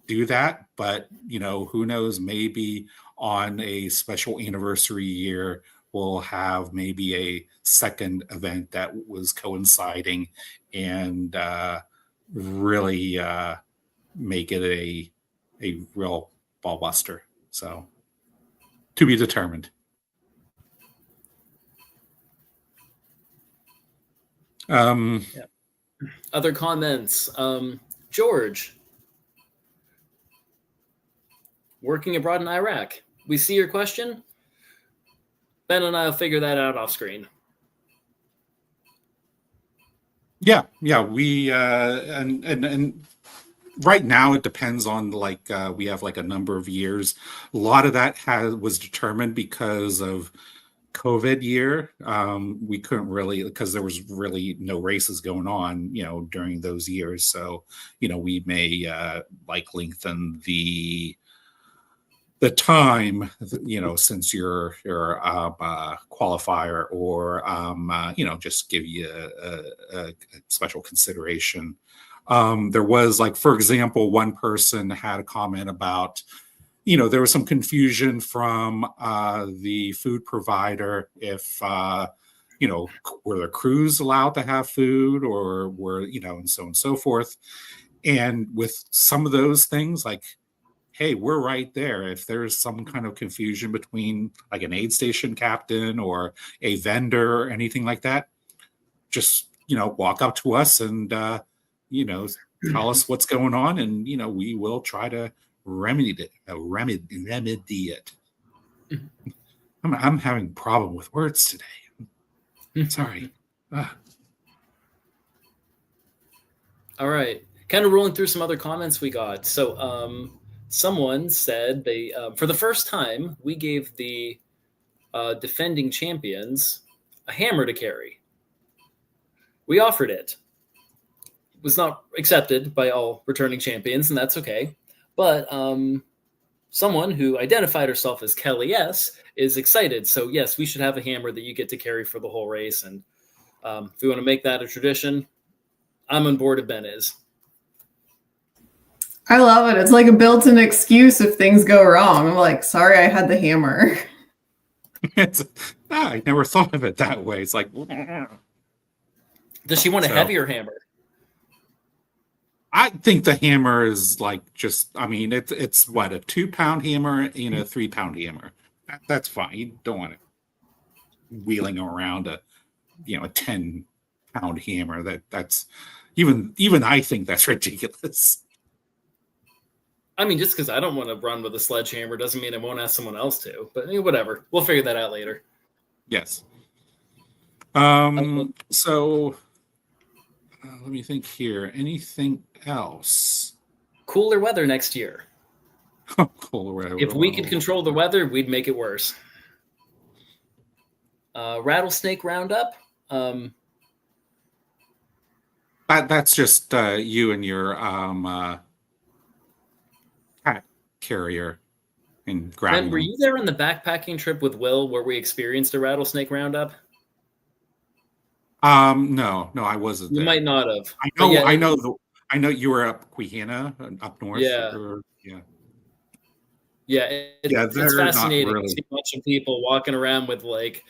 do that, but who knows, maybe on a special anniversary year we'll have maybe a second event that was coinciding and really make it a real ball buster. So to be determined. Yeah. Other comments? George, working abroad in Iraq. We see your question. Ben and I will figure that out off screen. Yeah. We and right now it depends on we have like a number of years. A lot of that was determined because of COVID year. We couldn't really, because there was really no races going on, during those years. So, we may lengthen the time, since you're a qualifier, or just give you a special consideration. There was, for example, one person had a comment about, there was some confusion from the food provider if were the crews allowed to have food, or were and so on and so forth. And with some of those things, hey, we're right there. If there's some kind of confusion between an aid station captain or a vendor or anything like that, just walk up to us and tell us what's going on, and we will try to remedy it. I'm having a problem with words today. Sorry. All right, kind of rolling through some other comments we got. So someone said they for the first time we gave the defending champions a hammer to carry. We offered it. It was not accepted by all returning champions, and that's okay. But someone who identified herself as Kelly S. is excited. So, yes, we should have a hammer that you get to carry for the whole race. And if we want to make that a tradition, I'm on board if Ben is. I love it. It's like a built-in excuse if things go wrong. I'm like, sorry, I had the hammer. I never thought of it that way. It's like... Does she want a heavier hammer? I think the hammer is it's what, a 2-pound hammer and a 3-pound hammer. That's fine. You don't want it wheeling around a 10-pound hammer. That's even I think that's ridiculous. I mean, just because I don't want to run with a sledgehammer doesn't mean I won't ask someone else to. But whatever, we'll figure that out later. Yes. So let me think here. Anything else? Cooler weather next year. Cooler weather. If we could control the weather, we'd make it worse. Rattlesnake Roundup. That's just you and your cat carrier and grabbing. Ben, were you there on the backpacking trip with Will where we experienced a rattlesnake roundup? No, I wasn't. You there. might not have. I know you were up Queehana, up north. Yeah. It's fascinating to see a bunch of people walking around with like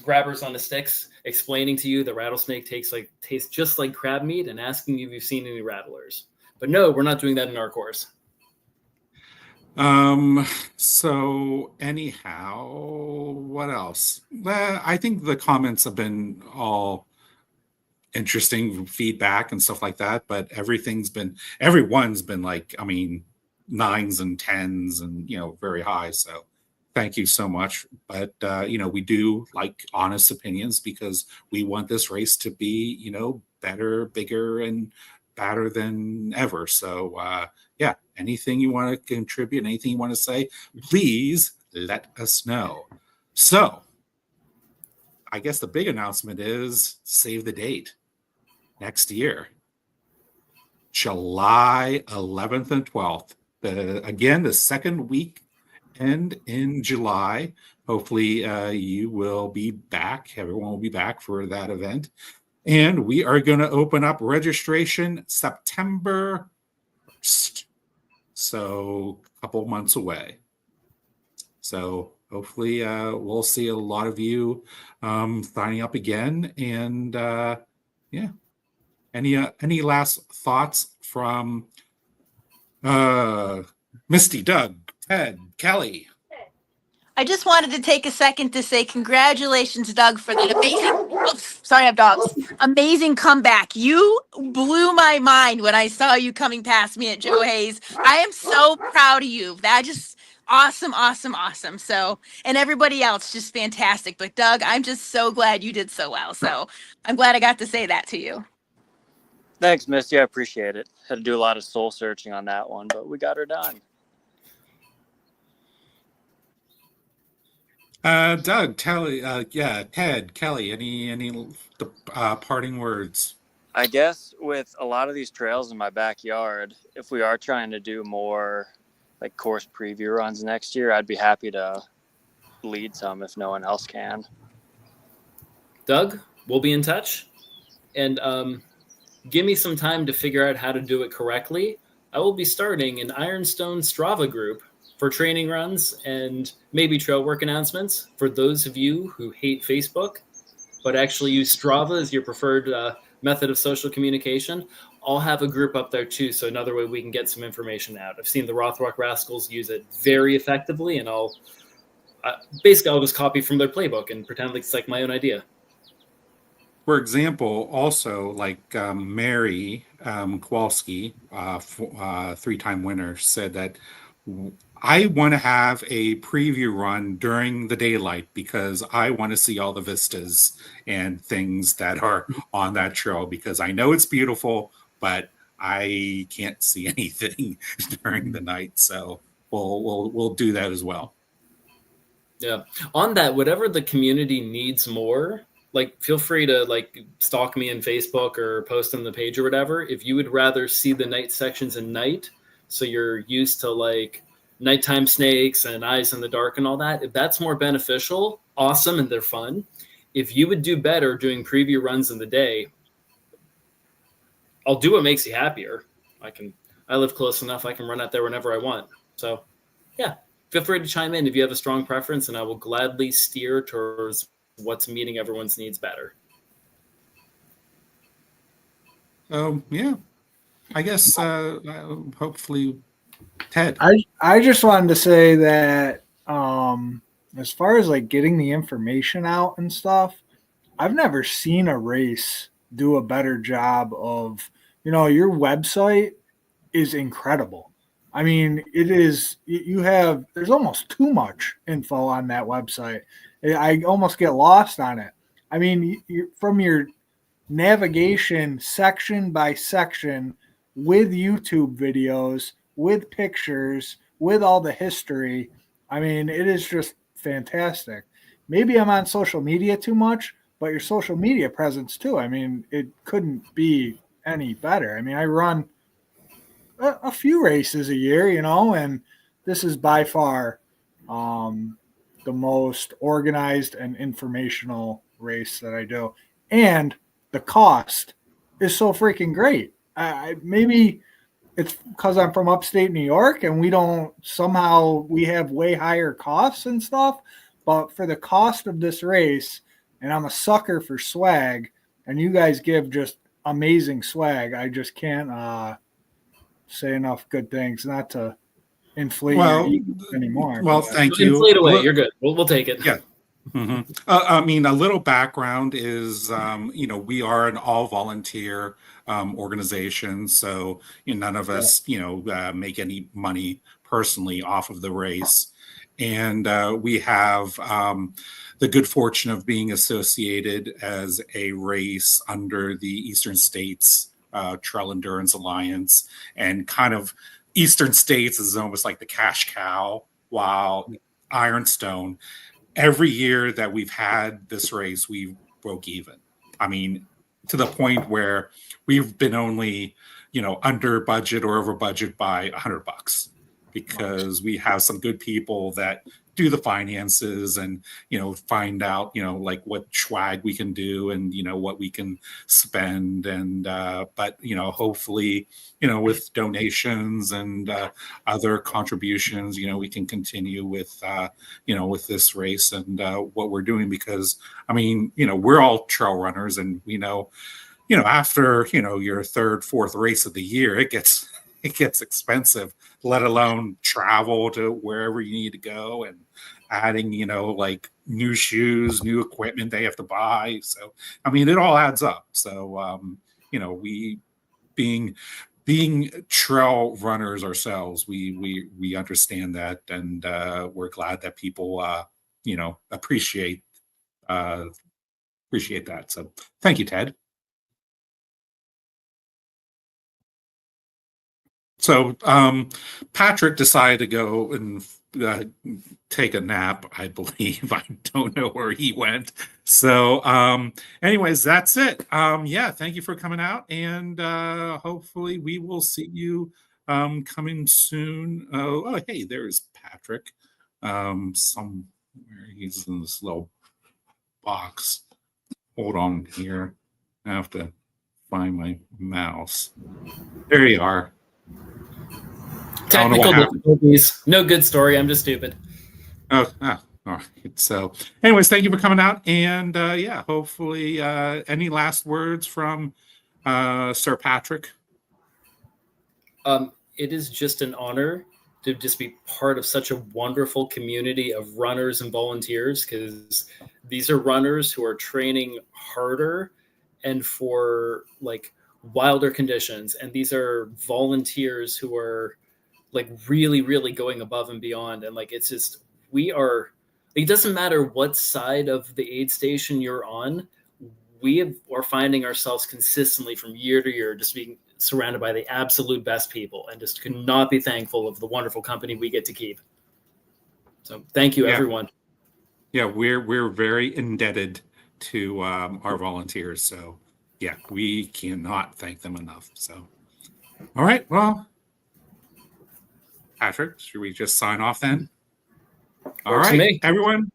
grabbers on the sticks, explaining to you that rattlesnake tastes just like crab meat and asking you if you've seen any rattlers. But no, we're not doing that in our course. So anyhow, what else? I think the comments have been all interesting feedback and stuff like that, but everyone's been like, I mean, 9s and 10s and, very high. So thank you so much. But, we do like honest opinions because we want this race to be, better, bigger, and better than ever. So, anything you want to contribute, anything you want to say, please let us know. So I guess the big announcement is save the date next year, July 11th and 12th. The second week and in July. Hopefully you will be back. Everyone will be back for that event. And we are going to open up registration September 1st. So a couple months away. So hopefully we'll see a lot of you signing up again. And any last thoughts from Misty, Doug, Ted, Kelly? I just wanted to take a second to say congratulations, Doug, for the amazing comeback. You blew my mind when I saw you coming past me at Joe Hayes. I am so proud of you. That just awesome. So, and everybody else, just fantastic. But Doug, I'm just so glad you did so well. So I'm glad I got to say that to you. Thanks, Misty. I appreciate it. Had to do a lot of soul searching on that one, but we got her done. Doug, Ted, Kelly, any parting words? I guess with a lot of these trails in my backyard, if we are trying to do more like course preview runs next year, I'd be happy to lead some if no one else can. Doug, we'll be in touch. And give me some time to figure out how to do it correctly. I will be starting an Ironstone Strava group for training runs and maybe trail work announcements for those of you who hate Facebook, but actually use Strava as your preferred method of social communication. I'll have a group up there too, so another way we can get some information out. I've seen the Rothrock Rascals use it very effectively, and I'll just copy from their playbook and pretend like it's like my own idea. For example, also like Mary Kowalski, 3-time winner, said that I want to have a preview run during the daylight because I want to see all the vistas and things that are on that trail because I know it's beautiful, but I can't see anything during the night. So we'll do that as well. Yeah. On that, whatever the community needs more, like feel free to stalk me on Facebook or post on the page or whatever. If you would rather see the night sections at night, so you're used to nighttime snakes and eyes in the dark and all that, if that's more beneficial, awesome, and they're fun. If you would do better doing preview runs in the day, I'll do what makes you happier. I live close enough, I can run out there whenever I want. So yeah, feel free to chime in if you have a strong preference, and I will gladly steer towards what's meeting everyone's needs better. Yeah, I guess hopefully Ted. I just wanted to say that as far as getting the information out and stuff, I've never seen a race do a better job of, your website is incredible. I mean, it is, there's almost too much info on that website. I almost get lost on it. I mean, from your navigation section by section with YouTube videos, with pictures, with all the history. I mean, it is just fantastic. Maybe I'm on social media too much, but your social media presence too. I mean, it couldn't be any better. I mean, I run a few races a year, and this is by far the most organized and informational race that I do. And the cost is so freaking great. Maybe it's because I'm from upstate New York and we have way higher costs and stuff. But for the cost of this race, and I'm a sucker for swag, and you guys give just amazing swag, I just can't say enough good things, not to inflate your ego anymore. Well, thank you. Inflate away. You're good. We'll take it. Yeah. Mm-hmm. I mean, a little background is, we are an all volunteer organization. So none of us, make any money personally off of the race. And we have the good fortune of being associated as a race under the Eastern States Trail Endurance Alliance. And kind of Eastern States is almost like the cash cow, while Ironstone, every year that we've had this race, we broke even. I mean, to the point where we've been only, under budget or over budget by $100, because we have some good people that do the finances and, find out, like what swag we can do and, what we can spend. And, but, hopefully, with donations and other contributions, we can continue with, with this race and what we're doing, because, I mean, we're all trail runners, and we know, after, your third, fourth race of the year, it gets expensive, let alone travel to wherever you need to go and adding, like new shoes, new equipment they have to buy. So, I mean, it all adds up. So, we being trail runners ourselves, we understand that. And we're glad that people, appreciate that. So thank you, Ted. So Patrick decided to go and take a nap, I believe. I don't know where he went. So anyways, that's it. Yeah, thank you for coming out. And hopefully we will see you coming soon. Oh, hey, there's Patrick. Somewhere he's in this little box. Hold on here. I have to find my mouse. There you are. Technical difficulties. No good story. I'm just stupid. All right. So, anyways, thank you for coming out. And yeah, hopefully, any last words from Sir Patrick? It is just an honor to just be part of such a wonderful community of runners and volunteers, because these are runners who are training harder and for like wilder conditions. And these are volunteers who are like really, really going above and beyond. And like, it's just, it doesn't matter what side of the aid station you're on. Are finding ourselves consistently from year to year, just being surrounded by the absolute best people, and just could not be thankful of the wonderful company we get to keep. So thank you, everyone. Yeah, we're very indebted to our volunteers. So yeah, we cannot thank them enough. So, all right, well, Patrick, should we just sign off then? All right, everyone,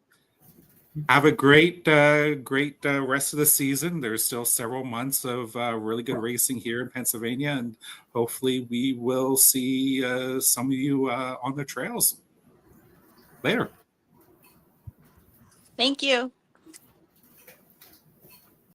have a great rest of the season. There's still several months of really good racing here in Pennsylvania, and hopefully we will see some of you on the trails later. Thank you.